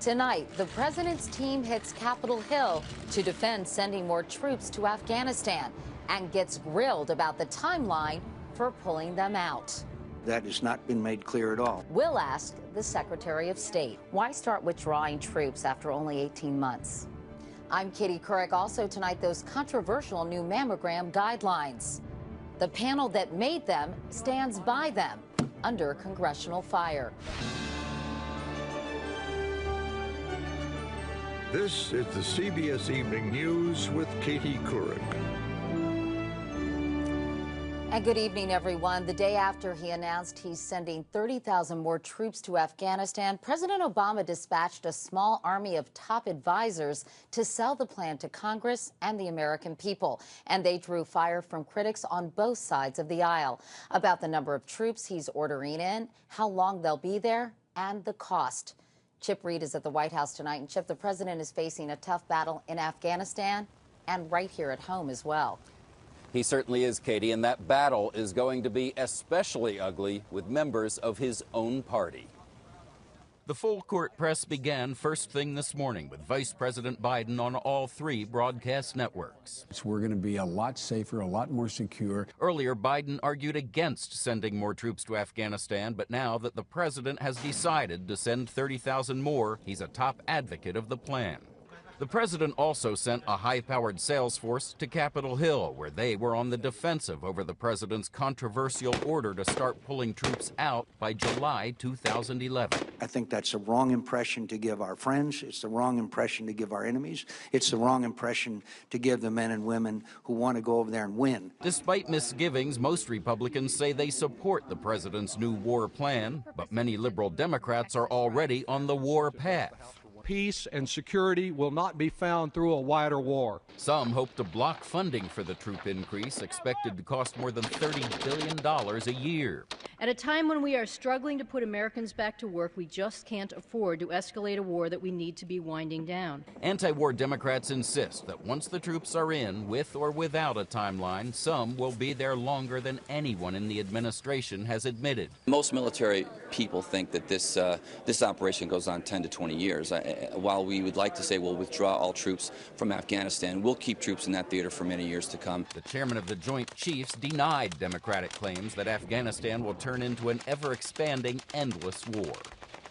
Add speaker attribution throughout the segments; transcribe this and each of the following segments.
Speaker 1: Tonight, the president's team hits Capitol Hill to defend sending more troops to Afghanistan and gets grilled about the timeline for pulling them out.
Speaker 2: That has not been made clear at all.
Speaker 1: We'll ask the Secretary of State, why start withdrawing troops after only 18 months? I'm Katie Couric. Also tonight, those controversial new mammogram guidelines. The panel that made them stands by them under congressional fire.
Speaker 3: This is the CBS Evening News with Katie Couric.
Speaker 1: And good evening, everyone. The day after he announced he's sending 30,000 more troops to Afghanistan, President Obama dispatched a small army of top advisors to sell the plan to Congress and the American people. And they drew fire from critics on both sides of the aisle about the number of troops he's ordering in, how long they'll be there, and the cost. Chip Reid is at the White House tonight. And Chip, the president is facing a tough battle in Afghanistan and right here at home as well.
Speaker 4: He certainly is, Katie, and that battle is going to be especially ugly with members of his own party. The full court press began first thing this morning with Vice President Biden on all three broadcast networks.
Speaker 5: We're going to be a lot safer, a lot more secure.
Speaker 4: Earlier, Biden argued against sending more troops to Afghanistan, but now that the president has decided to send 30,000 more, he's a top advocate of the plan. The president also sent a high-powered sales force to Capitol Hill, where they were on the defensive over the president's controversial order to start pulling troops out by July 2011.
Speaker 2: I think that's a wrong impression to give our friends. It's the wrong impression to give our enemies. It's the wrong impression to give the men and women who want to go over there and win.
Speaker 4: Despite misgivings, most Republicans say they support the president's new war plan, but many liberal Democrats are already on the war path.
Speaker 6: Peace and security will not be found through a wider war.
Speaker 4: Some hope to block funding for the troop increase, expected to cost more than $30 billion a year.
Speaker 7: At a time when we are struggling to put Americans back to work, we just can't afford to escalate a war that we need to be winding down.
Speaker 4: Anti-war Democrats insist that once the troops are in, with or without a timeline, some will be there longer than anyone in the administration has admitted.
Speaker 8: Most military people think that this operation goes on 10 to 20 years. While we would like to say we'll withdraw all troops from Afghanistan, we'll keep troops in that theater for many years to come.
Speaker 4: The chairman of the Joint Chiefs denied Democratic claims that Afghanistan will turn into an ever-expanding, endless war.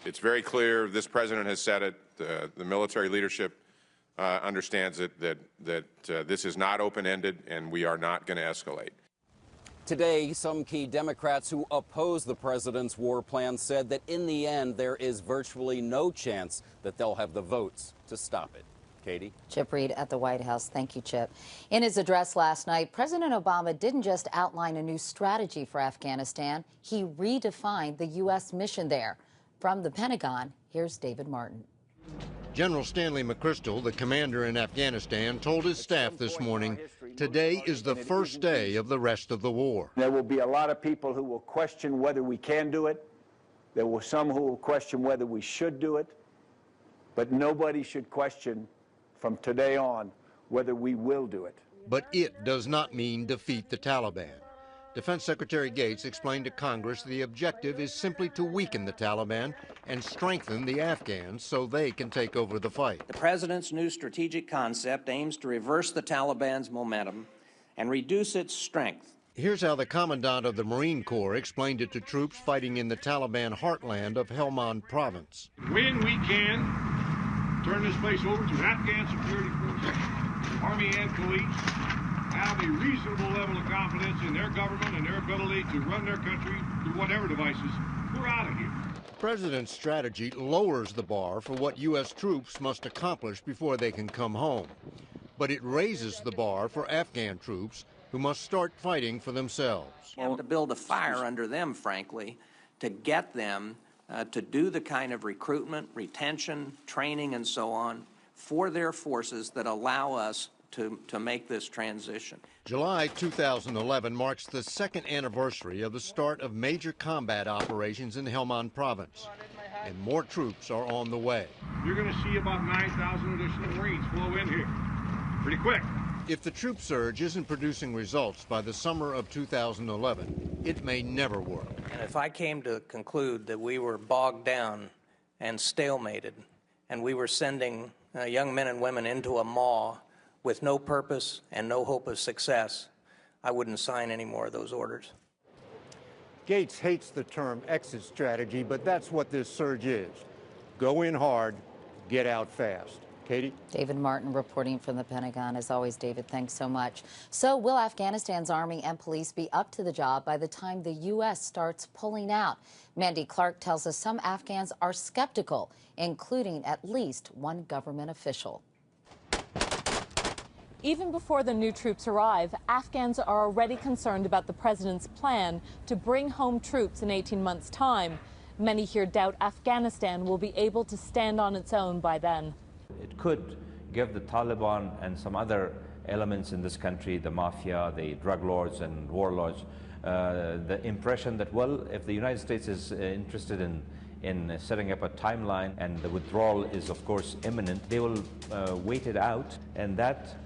Speaker 9: It's very clear, this president has said it, the military leadership understands it, that this is not open-ended and we are not going to escalate.
Speaker 4: Today, some key Democrats who oppose the president's war plan said that in the end, there is virtually no chance that they'll have the votes to stop it. Katie?
Speaker 1: Chip Reid at the White House. Thank you, Chip. In his address last night, President Obama didn't just outline a new strategy for Afghanistan. He redefined the U.S. mission there. From the Pentagon, here's David Martin.
Speaker 10: General Stanley McChrystal, the commander in Afghanistan, told his staff this morning, today is the first day of the rest of the war.
Speaker 11: There will be a lot of people who will question whether we can do it. There will some who will question whether we should do it. But nobody should question from today on whether we will do it.
Speaker 10: But it does not mean defeat the Taliban. Defense Secretary Gates explained to Congress the objective is simply to weaken the Taliban and strengthen the Afghans so they can take over the fight.
Speaker 12: The president's new strategic concept aims to reverse the Taliban's momentum and reduce its strength.
Speaker 10: Here's how the commandant of the Marine Corps explained it to troops fighting in the Taliban heartland of Helmand province.
Speaker 13: When we can turn this place over to Afghan security forces, Army and police, have a reasonable level of confidence in their government and their ability to run their country through whatever devices, we're out of here.
Speaker 10: The president's strategy lowers the bar for what U.S. troops must accomplish before they can come home. But it raises the bar for Afghan troops who must start fighting for themselves.
Speaker 12: We have to build a fire under them, frankly, to get them to do the kind of recruitment, retention, training, and so on for their forces that allow us to make this transition.
Speaker 10: July 2011 marks the second anniversary of the start of major combat operations in Helmand province, and more troops are on the way.
Speaker 13: You're going to see about 9,000 additional Marines flow in here pretty quick.
Speaker 10: If the troop surge isn't producing results by the summer of 2011, it may never work.
Speaker 12: And if I came to conclude that we were bogged down and stalemated and we were sending young men and women into a maw with no purpose and no hope of success, I wouldn't sign any more of those orders.
Speaker 10: Gates hates the term exit strategy, but that's what this surge is. Go in hard, get out fast. Katie?
Speaker 1: David Martin reporting from the Pentagon. As always, David, thanks so much. So will Afghanistan's army and police be up to the job by the time the U.S. starts pulling out? Mandy Clark tells us some Afghans are skeptical, including at least one government official.
Speaker 14: Even before the new troops arrive, Afghans are already concerned about the president's plan to bring home troops in 18 months' time. Many here doubt Afghanistan will be able to stand on its own by then.
Speaker 15: It could give the Taliban and some other elements in this country, the mafia, the drug lords and warlords, the impression that, well, if the United States is interested in setting up a timeline and the withdrawal is, of course, imminent, they will wait it out, and that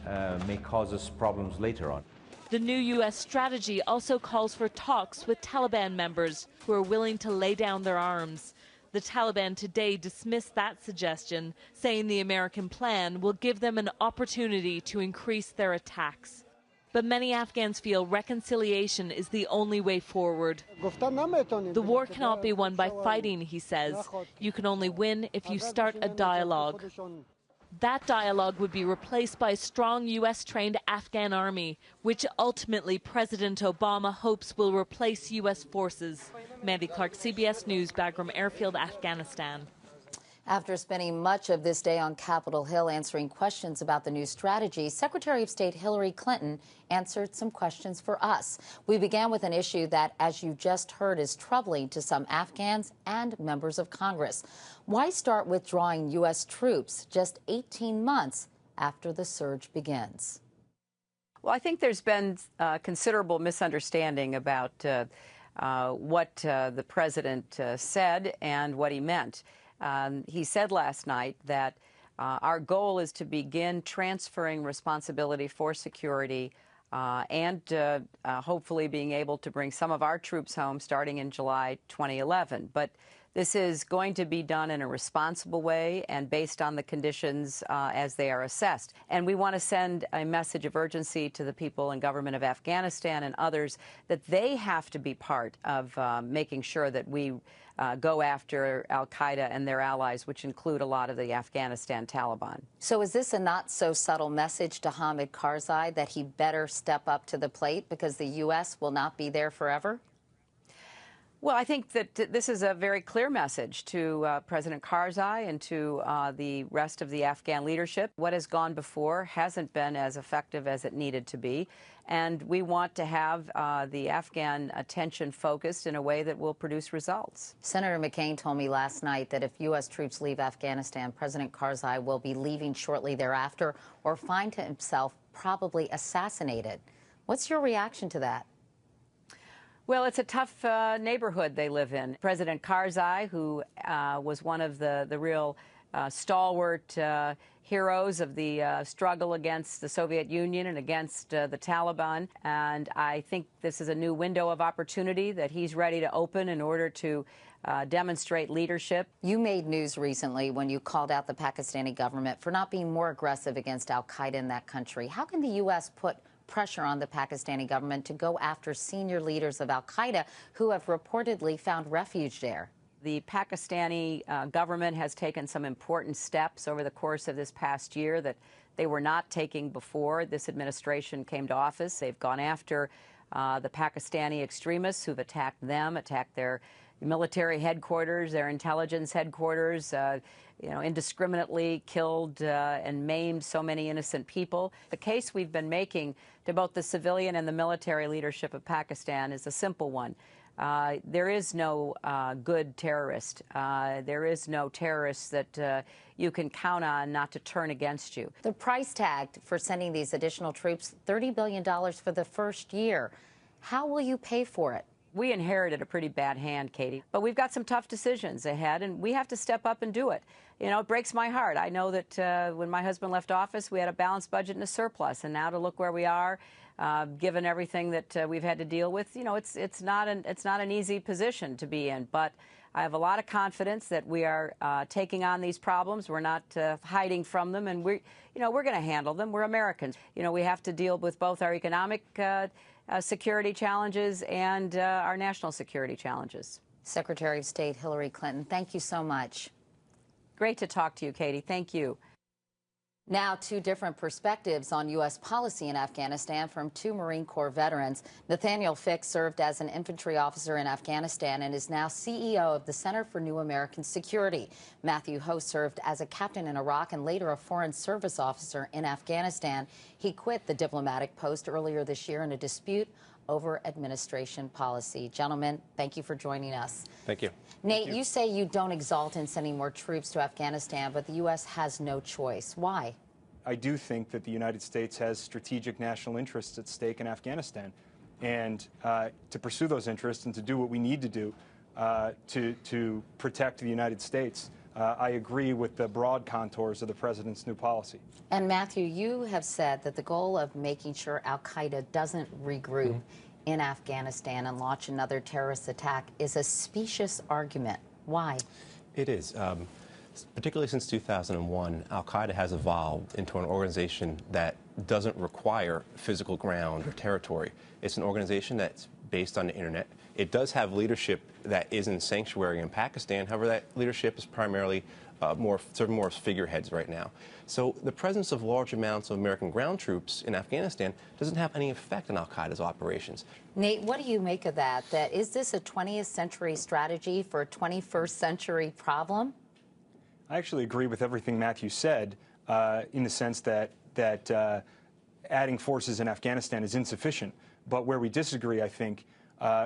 Speaker 15: may cause us problems later on.
Speaker 14: The new U.S. strategy also calls for talks with Taliban members who are willing to lay down their arms. The Taliban today dismissed that suggestion, saying the American plan will give them an opportunity to increase their attacks. But many Afghans feel reconciliation is the only way forward. The war cannot be won by fighting, he says. You can only win if you start a dialogue. That dialogue would be replaced by a strong U.S.-trained Afghan army, which ultimately President Obama hopes will replace U.S. forces. Mandy Clark, CBS News, Bagram Airfield, Afghanistan.
Speaker 1: After spending much of this day on Capitol Hill answering questions about the new strategy, Secretary of State Hillary Clinton answered some questions for us. We began with an issue that, as you just heard, is troubling to some Afghans and members of Congress. Why start withdrawing U.S. troops just 18 months after the surge begins?
Speaker 16: Well, I think there's been considerable misunderstanding about what the president said and what he meant. He said last night that our goal is to begin transferring responsibility for security and hopefully being able to bring some of our troops home starting in July 2011. But this is going to be done in a responsible way and based on the conditions as they are assessed. And we want to send a message of urgency to the people and government of Afghanistan and others that they have to be part of making sure that we go after al-Qaeda and their allies, which include a lot of the Afghanistan Taliban.
Speaker 1: So is this a not-so-subtle message to Hamid Karzai that he better step up to the plate because the U.S. will not be there forever?
Speaker 16: Well, I think that this is a very clear message to President Karzai and to the rest of the Afghan leadership. What has gone before hasn't been as effective as it needed to be, and we want to have the Afghan attention focused in a way that will produce results.
Speaker 1: Senator McCain told me last night that if U.S. troops leave Afghanistan, President Karzai will be leaving shortly thereafter or find himself probably assassinated. What's your reaction to that?
Speaker 16: Well, it's a tough neighborhood they live in. President Karzai, who was one of the real stalwart heroes of the struggle against the Soviet Union and against the Taliban. And I think this is a new window of opportunity that he's ready to open in order to demonstrate leadership.
Speaker 1: You made news recently when you called out the Pakistani government for not being more aggressive against al-Qaeda in that country. How can the U.S. put pressure on the Pakistani government to go after senior leaders of al-Qaeda who have reportedly found refuge there?
Speaker 16: The Pakistani government has taken some important steps over the course of this past year that they were not taking before this administration came to office. They've gone after the Pakistani extremists who've attacked them, attacked their military headquarters, their intelligence headquarters, indiscriminately killed and maimed so many innocent people. The case we've been making to both the civilian and the military leadership of Pakistan is a simple one. There is no good terrorist. There is no terrorist that you can count on not to turn against you.
Speaker 1: The price tag for sending these additional troops, $30 billion for the first year. How will you pay for it?
Speaker 16: We inherited a pretty bad hand, Katie, but we've got some tough decisions ahead, and we have to step up and do it. You know, it breaks my heart. I know that when my husband left office, we had a balanced budget and a surplus, and now to look where we are, given everything that we've had to deal with, you know, it's not an easy position to be in. But I have a lot of confidence that we are taking on these problems. We're not hiding from them, and we're going to handle them. We're Americans. We have to deal with both our economic security challenges and our national security challenges.
Speaker 1: Secretary of State Hillary Clinton, thank you so much.
Speaker 16: Great to talk to you, Katie. Thank you.
Speaker 1: Now, two different perspectives on U.S. policy in Afghanistan from two Marine Corps veterans. Nathaniel Fick served as an infantry officer in Afghanistan and is now CEO of the Center for New American Security. Matthew Ho served as a captain in Iraq and later a Foreign Service officer in Afghanistan. He quit the diplomatic post earlier this year in a dispute over administration policy. Gentlemen, thank you for joining us.
Speaker 17: Thank you.
Speaker 1: Nate, you say you don't exult in sending more troops to Afghanistan, but the U.S. has no choice. Why?
Speaker 17: I do think that the United States has strategic national interests at stake in Afghanistan. And to pursue those interests and to do what we need to do to protect the United States, I agree with the broad contours of the president's new policy.
Speaker 1: And Matthew, you have said that the goal of making sure al-Qaeda doesn't regroup in Afghanistan and launch another terrorist attack is a specious argument. Why?
Speaker 18: It is. Particularly since 2001, al-Qaeda has evolved into an organization that doesn't require physical ground or territory. It's an organization that's based on the internet. It does have leadership that is in sanctuary in Pakistan. However, that leadership is primarily serving more as figureheads right now. So the presence of large amounts of American ground troops in Afghanistan doesn't have any effect on al-Qaeda's operations.
Speaker 1: Nate, what do you make of that? Is this a 20th century strategy for a 21st century problem?
Speaker 17: I actually agree with everything Matthew said in the sense that adding forces in Afghanistan is insufficient. But where we disagree, I think,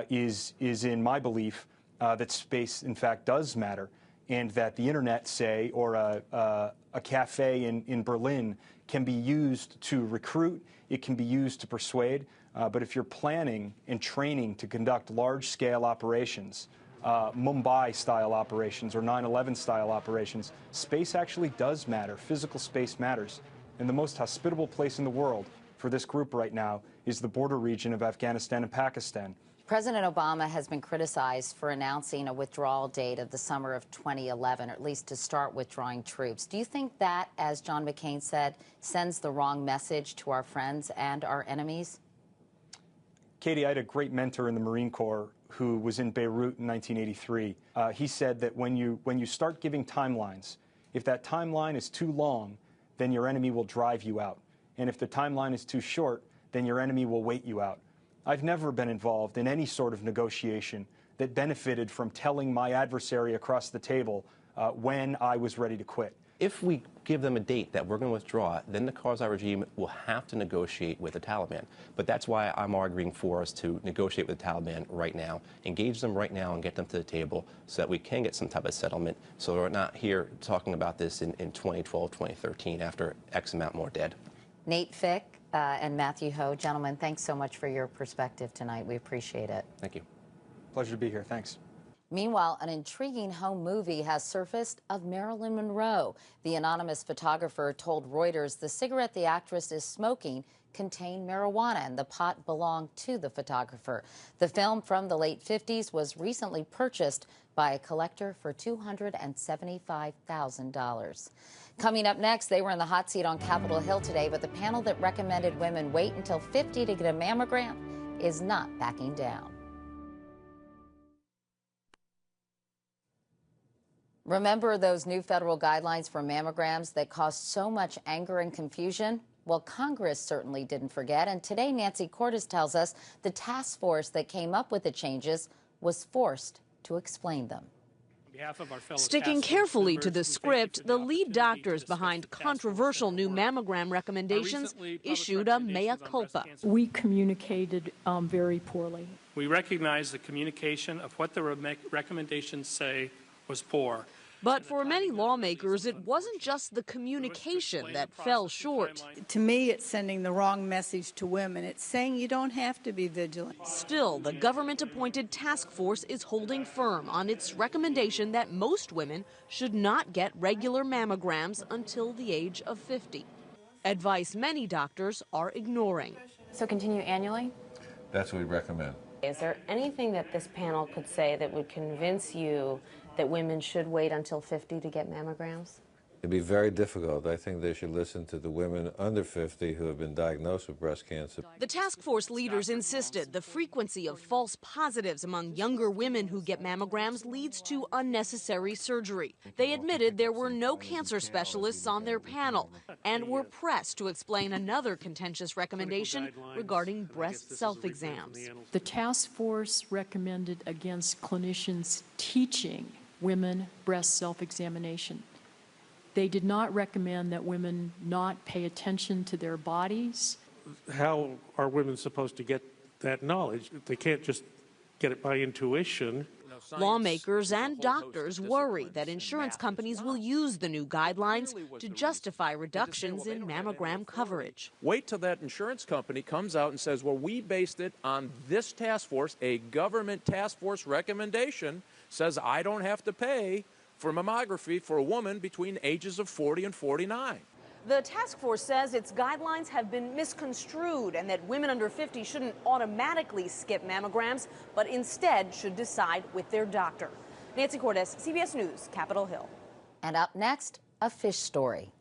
Speaker 17: is in my belief that space, in fact, does matter, and that the internet, say, or a cafe in Berlin can be used to recruit, it can be used to persuade, but if you're planning and training to conduct large-scale operations, Mumbai-style operations or 9/11-style operations, space actually does matter. Physical space matters. And the most hospitable place in the world for this group right now is the border region of Afghanistan and Pakistan.
Speaker 1: President Obama has been criticized for announcing a withdrawal date of the summer of 2011, or at least to start withdrawing troops. Do you think that, as John McCain said, sends the wrong message to our friends and our enemies?
Speaker 17: Katie, I had a great mentor in the Marine Corps who was in Beirut in 1983. He said that when you start giving timelines, if that timeline is too long, then your enemy will drive you out. And if the timeline is too short, then your enemy will wait you out. I've never been involved in any sort of negotiation that benefited from telling my adversary across the table when I was ready to quit.
Speaker 18: If we give them a date that we're going to withdraw, then the Karzai regime will have to negotiate with the Taliban. But that's why I'm arguing for us to negotiate with the Taliban right now, engage them right now and get them to the table so that we can get some type of settlement, so we're not here talking about this in 2012, 2013 after X amount more dead.
Speaker 1: Nate Fick and Matthew Ho, gentlemen, thanks so much for your perspective tonight. We appreciate it.
Speaker 17: Thank you. Pleasure to be here. Thanks.
Speaker 1: Meanwhile, an intriguing home movie has surfaced of Marilyn Monroe. The anonymous photographer told Reuters the cigarette the actress is smoking contained marijuana and the pot belonged to the photographer. The film from the late 50s was recently purchased by a collector for $275,000. Coming up next, they were in the hot seat on Capitol Hill today, but the panel that recommended women wait until 50 to get a mammogram is not backing down. Remember those new federal guidelines for mammograms that caused so much anger and confusion? Well, Congress certainly didn't forget, and today Nancy Cordes tells us the task force that came up with the changes was forced to explain them.
Speaker 19: Sticking carefully to the script, the lead doctors behind controversial new mammogram recommendations issued a mea culpa.
Speaker 20: We communicated very poorly.
Speaker 21: We recognize the communication of what the recommendations say was poor.
Speaker 19: But for many lawmakers, it wasn't just the communication that fell short.
Speaker 22: To me, it's sending the wrong message to women. It's saying you don't have to be vigilant.
Speaker 19: Still, the government-appointed task force is holding firm on its recommendation that most women should not get regular mammograms until the age of 50. Advice many doctors are ignoring.
Speaker 23: So continue annually?
Speaker 24: That's what we recommend.
Speaker 3: Is there anything that this panel could say that would convince you that women should wait until 50 to get mammograms?
Speaker 5: It'd be very difficult. I think they should listen to the women under 50 who have been diagnosed with breast cancer.
Speaker 19: The task force leaders insisted the frequency of false positives among younger women who get mammograms leads to unnecessary surgery. They admitted there were no cancer specialists on their panel and were pressed to explain another contentious recommendation regarding breast self-exams.
Speaker 20: The task force recommended against clinicians teaching women breast self-examination. They did not recommend that women not pay attention to their bodies.
Speaker 21: How are women supposed to get that knowledge? They can't just get it by intuition.
Speaker 19: Lawmakers and doctors worry that insurance companies will use the new guidelines to justify reductions in mammogram coverage.
Speaker 23: Wait till that insurance company comes out and says, well, we based it on this task force, a government task force recommendation says I don't have to pay for mammography for a woman between ages of 40 and 49.
Speaker 19: The task force says its guidelines have been misconstrued and that women under 50 shouldn't automatically skip mammograms, but instead should decide with their doctor. Nancy Cordes, CBS News, Capitol Hill.
Speaker 1: And up next, a fish story.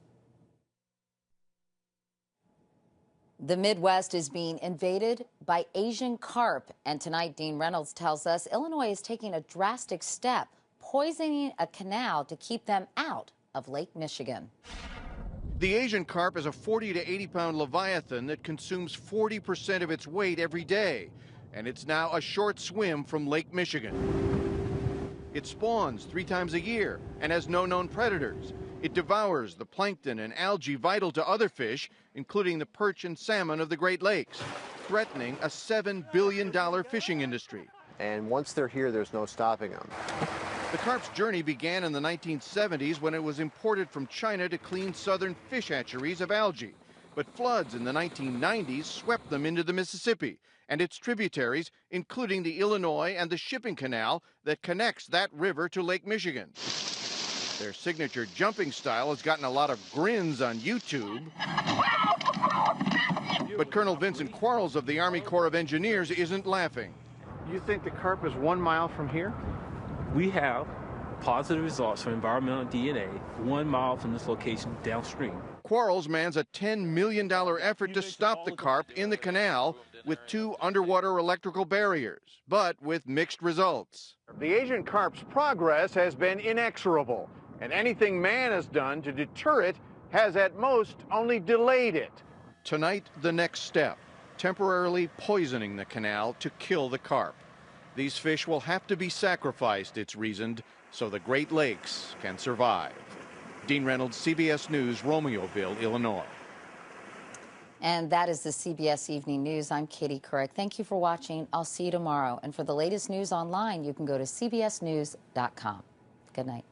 Speaker 1: The Midwest is being invaded by Asian carp, and tonight Dean Reynolds tells us Illinois is taking a drastic step, poisoning a canal to keep them out of Lake Michigan.
Speaker 24: The Asian carp is a 40 to 80 pound leviathan that consumes 40% of its weight every day, and it's now a short swim from Lake Michigan. It spawns 3 times a year and has no known predators. It devours the plankton and algae vital to other fish, including the perch and salmon of the Great Lakes, threatening a $7 billion fishing industry.
Speaker 25: And once they're here, there's no stopping them.
Speaker 24: The carp's journey began in the 1970s when it was imported from China to clean southern fish hatcheries of algae. But floods in the 1990s swept them into the Mississippi and its tributaries, including the Illinois and the shipping canal that connects that river to Lake Michigan. Their signature jumping style has gotten a lot of grins on YouTube. But Colonel Vincent Quarles of the Army Corps of Engineers isn't laughing.
Speaker 25: You think the carp is 1 mile from here?
Speaker 26: We have positive results for environmental DNA 1 mile from this location downstream.
Speaker 24: Quarles mans a $10 million effort to stop the carp in the canal with 2 underwater electrical barriers, but with mixed results.
Speaker 25: The Asian carp's progress has been inexorable, and anything man has done to deter it has at most only delayed it.
Speaker 24: Tonight, the next step, temporarily poisoning the canal to kill the carp. These fish will have to be sacrificed, it's reasoned, so the Great Lakes can survive. Dean Reynolds, CBS News, Romeoville, Illinois.
Speaker 1: And that is the CBS Evening News. I'm Katie Couric. Thank you for watching. I'll see you tomorrow. And for the latest news online, you can go to cbsnews.com. Good night.